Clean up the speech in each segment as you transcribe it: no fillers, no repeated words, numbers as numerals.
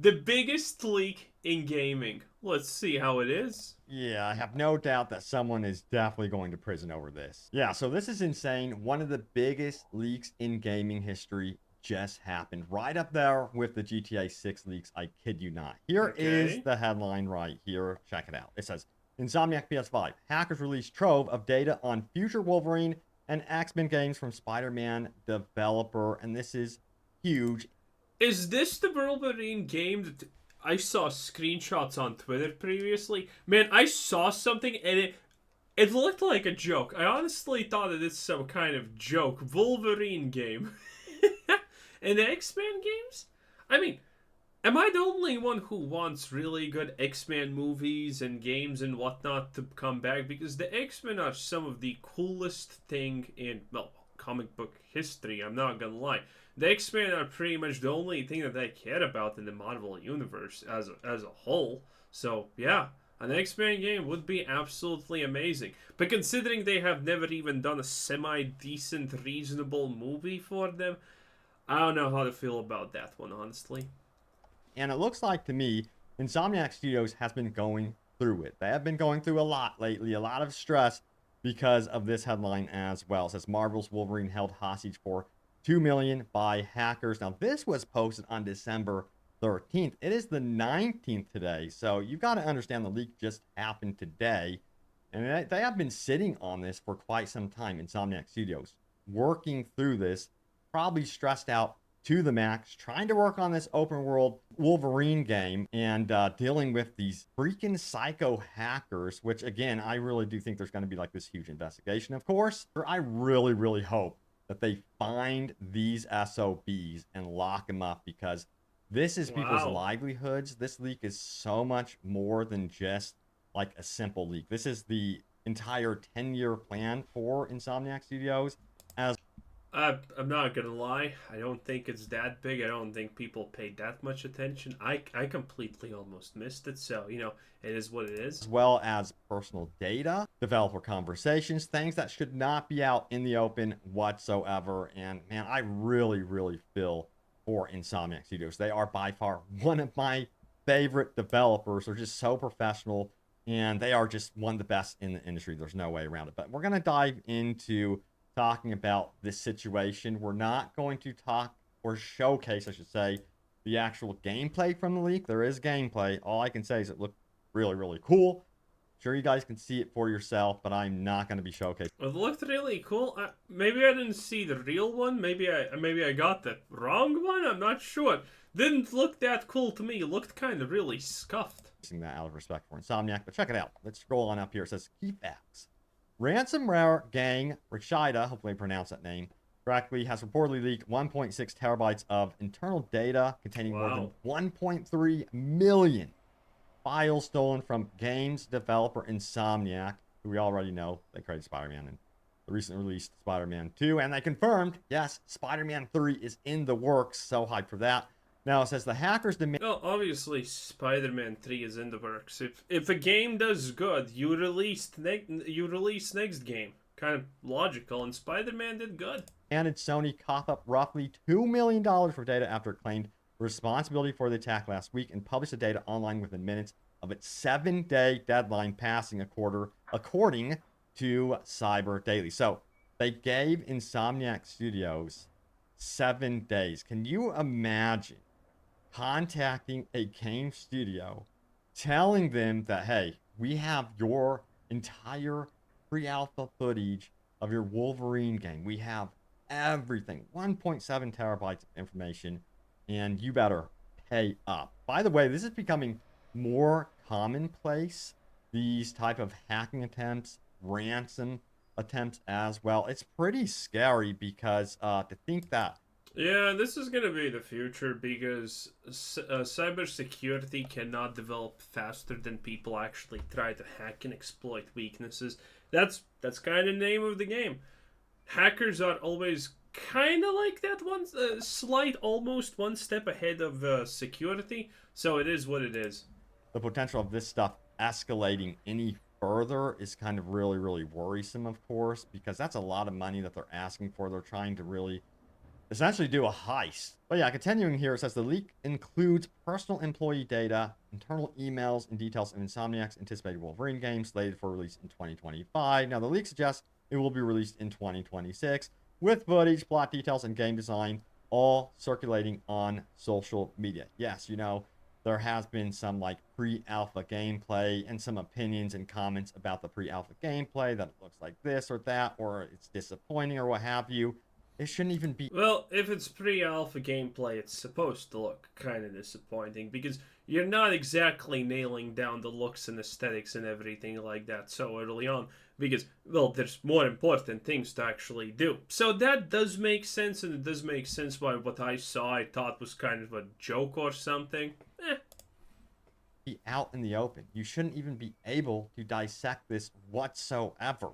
The biggest leak in gaming. Let's see how it is. Yeah, I have no doubt that someone is definitely going to prison over this. Yeah, so this is insane. One of the biggest leaks in gaming history just happened. Right up there with the GTA 6 leaks, I kid you not. Here is Okay. the headline right here. Check it out. It says Insomniac PS5 hackers release trove of data on future Wolverine and X-Men games from Spider-Man developer. And this is huge. Is this the Wolverine game that I saw screenshots on Twitter previously? Man, I saw something and it looked like a joke. I honestly thought that it's some kind of joke. Wolverine game. And the X-Men games? I mean, am I the only one who wants really good X-Men movies and games and whatnot to come back? Because the X-Men are some of the coolest thing in, well, comic book history, I'm not gonna lie. The X-Men are pretty much the only thing that I care about in the Marvel universe as a whole. So, yeah, an X-Men game would be absolutely amazing. But considering they have never even done a semi-decent, reasonable movie for them, I don't know how to feel about that one, honestly. And it looks like to me, Insomniac Studios has been going through it. They have been going through a lot lately, a lot of stress because of this headline as well. It says Marvel's Wolverine held hostage for 2 million by hackers. Now, this was posted on December 13th. It is the 19th today. So you've got to understand the leak just happened today. And they have been sitting on this for quite some time, Insomniac Studios, working through this, probably stressed out to the max, trying to work on this open world Wolverine game and dealing with these freaking psycho hackers, which again, I really do think there's going to be like this huge investigation, of course. I really, really hope that they find these SOBs and lock them up because this is people's Wow. livelihoods. This leak is so much more than just like a simple leak. This is the entire 10-year plan for Insomniac Studios as I'm not gonna lie. I don't think it's that big. I don't think people pay that much attention. I completely almost missed it. So it is what it is. well as personal data, developer conversations, things that should not be out in the open whatsoever. And man, I really, really feel for Insomniac Studios. They are by far one of my favorite developers. They're just so professional and they are just one of the best in the industry. There's no way around it. But we're going to dive into talking about this situation. We're not going to talk or showcase, I should say, the actual gameplay from the leak. There is gameplay. All I can say is it looked really, really cool. Sure, you guys can see it for yourself, but I'm not going to be showcasing. It looked really cool. Maybe I didn't see the real one. Maybe I got the wrong one. I'm not sure. Didn't look that cool to me. It looked kind of really scuffed. That out of respect for Insomniac, but check it out. Let's scroll on up here. It says key facts. Ransomware gang Rashida, hopefully I pronounced that name correctly, has reportedly leaked 1.6 terabytes of internal data containing more than Wow. 1.3 million files stolen from games developer Insomniac, who we already know they created Spider-Man and the recently released Spider-Man 2, and they confirmed, yes, Spider-Man 3 is in the works. So hyped for that. Now it says the hackers demand. Well, obviously, Spider-Man 3 is in the works. If a game does good, you release next game. Kind of logical, and Spider-Man did good. Handed Sony cough up roughly $2 million for data after it claimed responsibility for the attack last week and published the data online within minutes of its 7-day deadline, passing a quarter, according to Cyber Daily. So they gave Insomniac Studios 7 days. Can you imagine contacting a game studio, telling them that, hey, we have your entire pre alpha footage of your Wolverine game. We have everything 1.7 terabytes of information, and you better pay up. By the way, this is becoming more commonplace. These type of hacking attempts, ransom attempts as well. It's pretty scary because to think that Yeah, this is gonna be the future because cybersecurity cannot develop faster than people actually try to hack and exploit weaknesses. That's kind of the name of the game. Hackers are always kind of like that one slight, almost one step ahead of security. So it is what it is. the potential of this stuff escalating any further is kind of really, really worrisome, of course, because that's a lot of money that they're asking for. They're trying to really essentially do a heist. But yeah, continuing here, it says the leak includes personal employee data, internal emails, and details of Insomniac's anticipated Wolverine game slated for release in 2025. Now, the leak suggests it will be released in 2026 with footage, plot details, and game design all circulating on social media. Yes, there has been some like pre-alpha gameplay and some opinions and comments about the pre-alpha gameplay that it looks like this or that, or it's disappointing or what have you. It shouldn't even be. Well, if it's pre-alpha gameplay, it's supposed to look kind of disappointing because you're not exactly nailing down the looks and aesthetics and everything like that so early on because, well, there's more important things to actually do. So that does make sense, and it does make sense why what I saw I thought was kind of a joke or something. Be out in the open. You shouldn't even be able to dissect this whatsoever.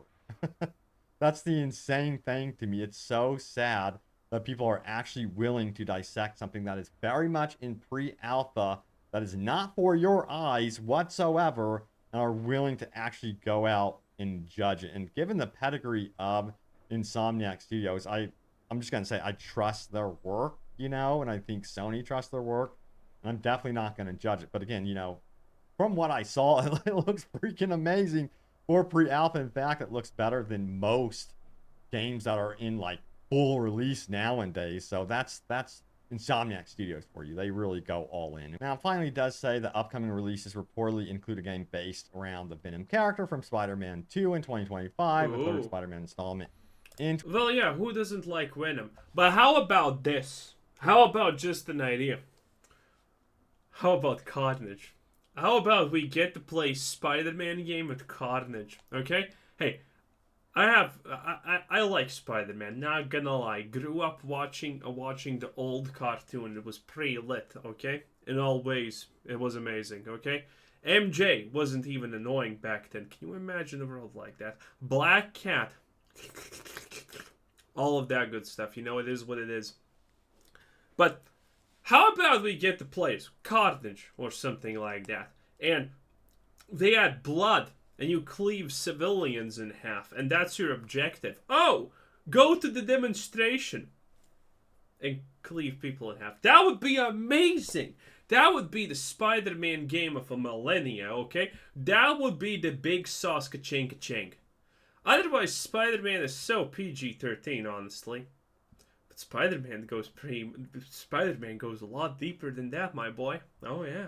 That's the insane thing to me. It's so sad that people are actually willing to dissect something that is very much in pre-alpha, that is not for your eyes whatsoever, and are willing to actually go out and judge it. And given the pedigree of Insomniac Studios, I'm just going to say I trust their work, and I think Sony trusts their work. And I'm definitely not going to judge it. But again, from what I saw, it looks freaking amazing for pre-alpha. In fact, it looks better than most games that are in like full release nowadays. So that's Insomniac Studios for you. They really go all in. Now, finally, it does say the upcoming releases reportedly include a game based around the Venom character from Spider-Man 2 in 2025, a third Spider-Man installment. Well, yeah, who doesn't like Venom? But how about this? How about just an idea? How about Carnage? How about we get to play Spider-Man game with Carnage? Okay? Hey, I like Spider-Man. Not gonna lie. Grew up watching the old cartoon. It was pretty lit. Okay? In all ways, it was amazing. Okay? MJ wasn't even annoying back then. Can you imagine a world like that? Black Cat. All of that good stuff. It is what it is. But how about we get to play Carnage or something like that? And they add blood and you cleave civilians in half, and that's your objective. Oh, go to the demonstration and cleave people in half. That would be amazing. That would be the Spider-Man game of a millennia, okay? That would be the big sauce ka-ching. Otherwise, Spider-Man is so PG-13, honestly. But Spider-Man goes a lot deeper than that, my boy. Oh, yeah.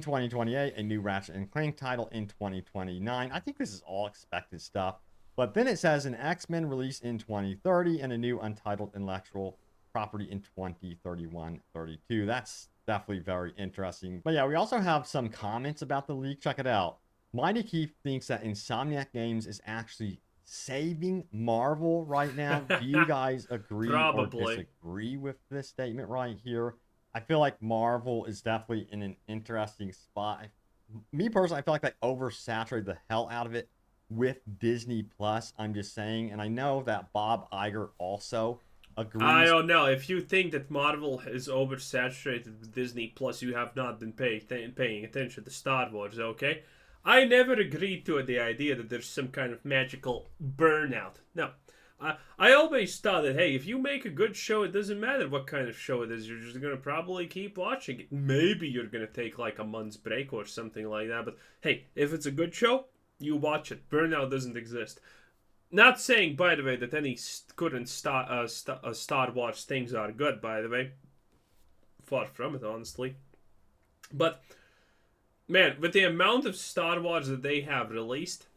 2028, a new Ratchet and Clank title in 2029. I think this is all expected stuff. But then it says an X-Men release in 2030 and a new untitled intellectual property in 2031-32. That's definitely very interesting. But yeah, we also have some comments about the leak. Check it out. Mighty Keith thinks that Insomniac Games is actually saving Marvel right now. Do you guys agree or disagree with this statement right here? I feel like Marvel is definitely in an interesting spot. Me personally, I feel like they oversaturated the hell out of it with Disney Plus. I'm just saying, and I know that Bob Iger also agrees. I don't know. If you think that Marvel is oversaturated with Disney Plus, you have not been paying attention to Star Wars, okay? I never agreed to the idea that there's some kind of magical burnout. No. I always thought that, hey, if you make a good show, it doesn't matter what kind of show it is. You're just going to probably keep watching it. Maybe you're going to take like a month's break or something like that. But, hey, if it's a good show, you watch it. Burnout doesn't exist. Not saying, by the way, that any current Star Wars things are good, by the way. Far from it, honestly. But, man, with the amount of Star Wars that they have released,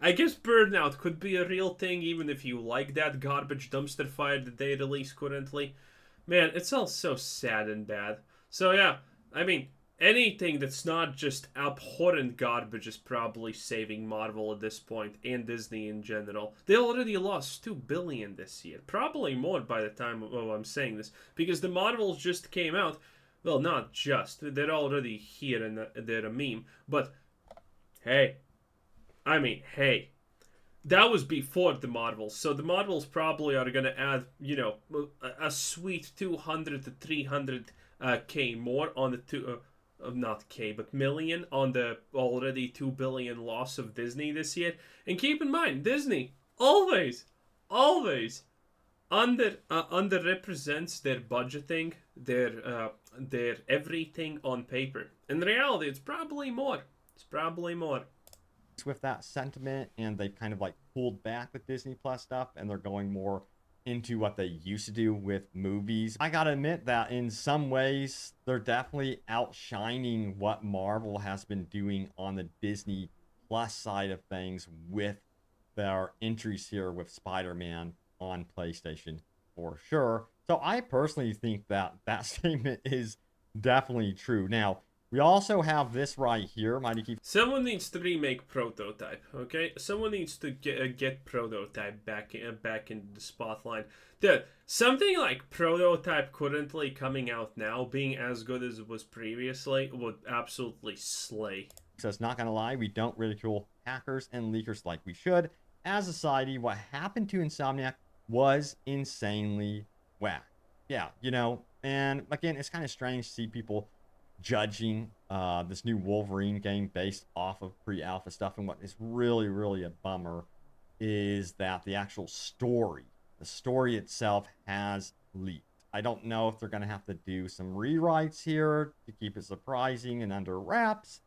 I guess burnout could be a real thing, even if you like that garbage dumpster fire that they release currently. Man, it's all so sad and bad. So yeah, I mean, anything that's not just abhorrent garbage is probably saving Marvel at this point, and Disney in general. They already lost $2 billion this year. Probably more by the time I'm saying this, because the Marvels just came out. Well, not just. They're already here and they're a meme. But, hey, that was before the Marvels, so the Marvels probably are going to add, a sweet 200 to 300 K more on the not K, but million on the already 2 billion loss of Disney this year. And keep in mind, Disney always underrepresents their budgeting, their everything on paper. In reality, it's probably more. It's probably more. With that sentiment, and they've kind of like pulled back with Disney Plus stuff, and they're going more into what they used to do with movies. I gotta admit that in some ways they're definitely outshining what Marvel has been doing on the Disney Plus side of things with their entries here with Spider-Man on PlayStation for sure. So I personally think that that statement is definitely true. Now, we also have this right here, Mighty Keith. Someone needs to remake Prototype, okay? Someone needs to get Prototype back in the spotlight. Dude, something like Prototype currently coming out now, being as good as it was previously, would absolutely slay. Says, not gonna lie, we don't ridicule hackers and leakers like we should. As a society, what happened to Insomniac was insanely whack. Yeah, you know, and again, it's kind of strange to see people judging this new Wolverine game based off of pre-alpha stuff. And what is really, really a bummer is that the actual story, the story itself has leaked. I don't know if they're going to have to do some rewrites here to keep it surprising and under wraps.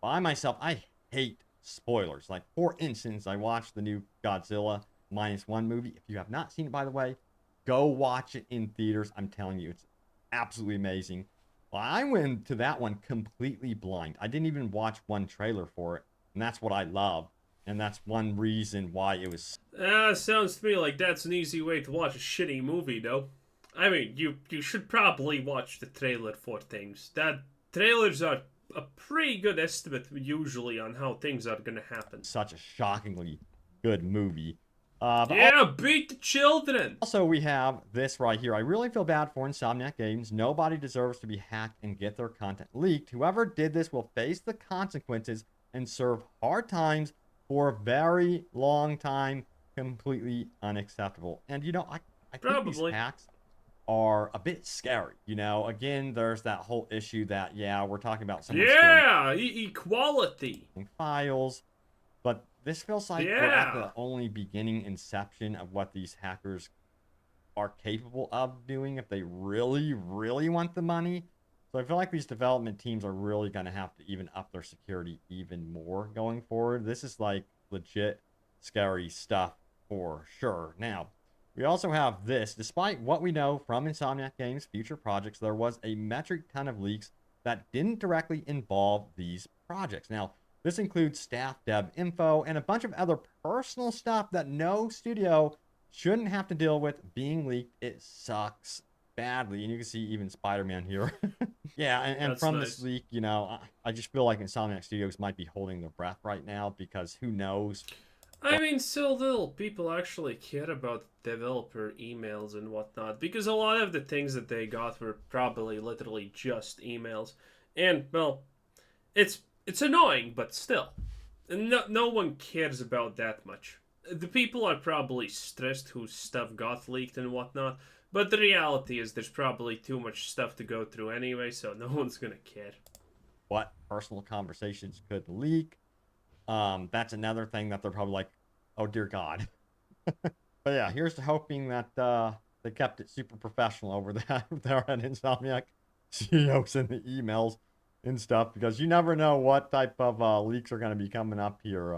By myself, I hate spoilers. Like, for instance, I watched the new Godzilla -1 movie. If you have not seen it, by the way, go watch it in theaters. I'm telling you, it's absolutely amazing. Well, I went to that one completely blind. I didn't even watch one trailer for it, and that's what I love, and that's one reason why it was. Sounds to me like that's an easy way to watch a shitty movie, though. I mean, you should probably watch the trailer for things. That trailers are a pretty good estimate usually on how things are gonna happen. Such a shockingly good movie. Beat the children! Also, we have this right here. I really feel bad for Insomniac Games. Nobody deserves to be hacked and get their content leaked. Whoever did this will face the consequences and serve hard times for a very long time. Completely unacceptable. And, you know, I think these hacks are a bit scary. You know, again, there's that whole issue that, yeah, we're talking about someone equality files, but this feels like we're at the only beginning inception of what these hackers are capable of doing if they really, really want the money. So I feel like these development teams are really going to have to even up their security even more going forward. This is like legit scary stuff for sure. Now, we also have this. Despite what we know from Insomniac Games' future projects, there was a metric ton of leaks that didn't directly involve these projects. Now, this includes staff dev info and a bunch of other personal stuff that no studio shouldn't have to deal with being leaked. It sucks badly. And you can see even Spider-Man here. Yeah, and from nice. This leak, you know, I just feel like Insomniac Studios might be holding their breath right now because who knows. I mean, so little people actually care about developer emails and whatnot because a lot of the things that they got were probably literally just emails. And, well, it's annoying, but still. No one cares about that much. The people are probably stressed whose stuff got leaked and whatnot, but the reality is there's probably too much stuff to go through anyway, so no one's gonna care. What personal conversations could leak? That's another thing that they're probably like, oh dear God. But yeah, here's to hoping that they kept it super professional over there at Insomniac CEOs in the emails and stuff, because you never know what type of leaks are going to be coming up here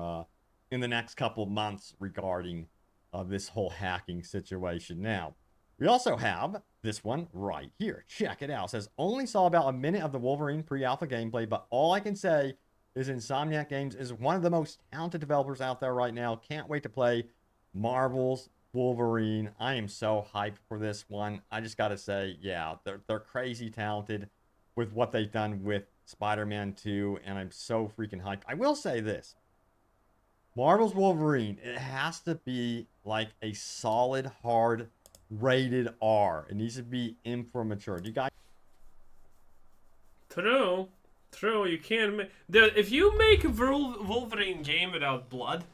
in the next couple of months regarding this whole hacking situation. Now, we also have this one right here. Check it out. It says, only saw about a minute of the Wolverine pre-alpha gameplay, but all I can say is Insomniac Games is one of the most talented developers out there right now. Can't wait to play Marvel's Wolverine. I am so hyped for this one. I just got to say, yeah, they're crazy talented with what they've done with Spider-Man 2, and I'm so freaking hyped. I will say this. Marvel's Wolverine, it has to be like a solid, hard, rated R. It needs to be in for mature. Do you guys... True, you can't make... If you make a Wolverine game without blood,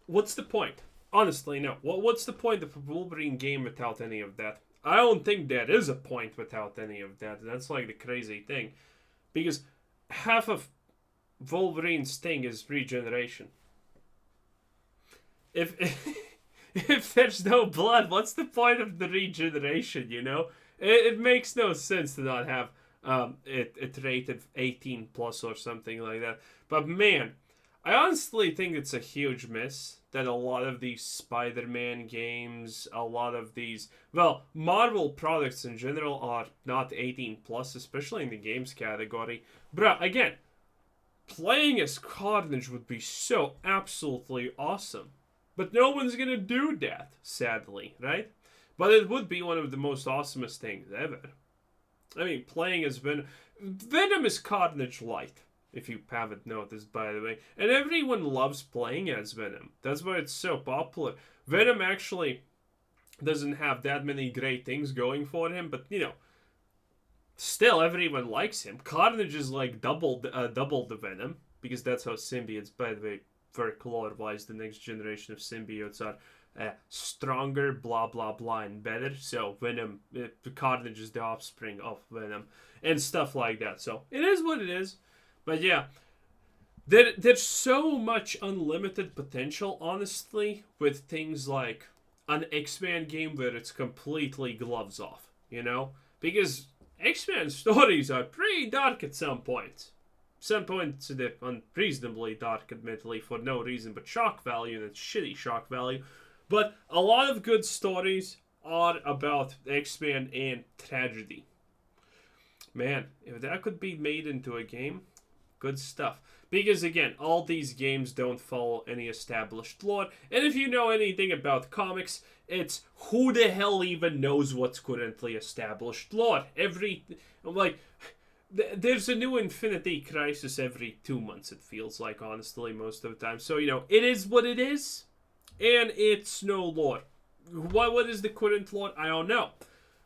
what's the point? Honestly, no. What's the point of a Wolverine game without any of that? I don't think there is a point without any of that. That's like the crazy thing. Because half of Wolverine's thing is regeneration. If if there's no blood, what's the point of the regeneration, you know? It makes no sense to not have it rated 18 plus or something like that. But man, I honestly think it's a huge miss that a lot of these Spider-Man games, a lot of these, well, Marvel products in general are not 18 plus, especially in the games category. But again, playing as Carnage would be so absolutely awesome. But no one's gonna do that, sadly, right? But it would be one of the most awesomest things ever. I mean, playing as Venom is Carnage Light, if you haven't noticed, by the way. And everyone loves playing as Venom. That's why it's so popular. Venom actually doesn't have that many great things going for him, but, you know, still everyone likes him. Carnage is like double the Venom, because that's how symbiotes, by the way, very lore-wise, the next generation of symbiotes are stronger, blah blah blah, and better. So Venom, Carnage is the offspring of Venom, and stuff like that. So it is what it is. But yeah, there's so much unlimited potential, honestly, with things like an X-Men game where it's completely gloves off, you know? Because X-Men stories are pretty dark at some points. Some points they're unreasonably dark, admittedly, for no reason but shock value, and it's shitty shock value. But a lot of good stories are about X-Men and tragedy. Man, if that could be made into a game, good stuff. Because again, all these games don't follow any established lore. And if you know anything about comics, it's who the hell even knows what's currently established lore. There's a new Infinity Crisis every 2 months, it feels like, honestly, most of the time. So, you know, it is what it is. And it's no lore. What is the current lore? I don't know.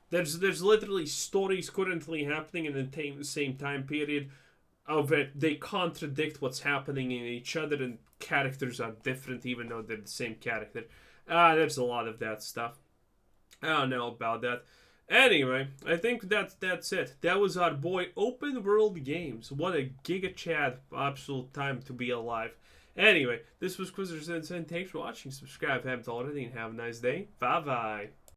There's literally stories currently happening in the same time period of it. They contradict what's happening in each other, and characters are different even though they're the same character. There's a lot of that stuff. I don't know about that. Anyway, I think that's it. That was our boy Open World Games. What a Giga Chad absolute time to be alive. Anyway, this was Quizzers and thanks for watching. Subscribe if you haven't already, and have a nice day. Bye bye.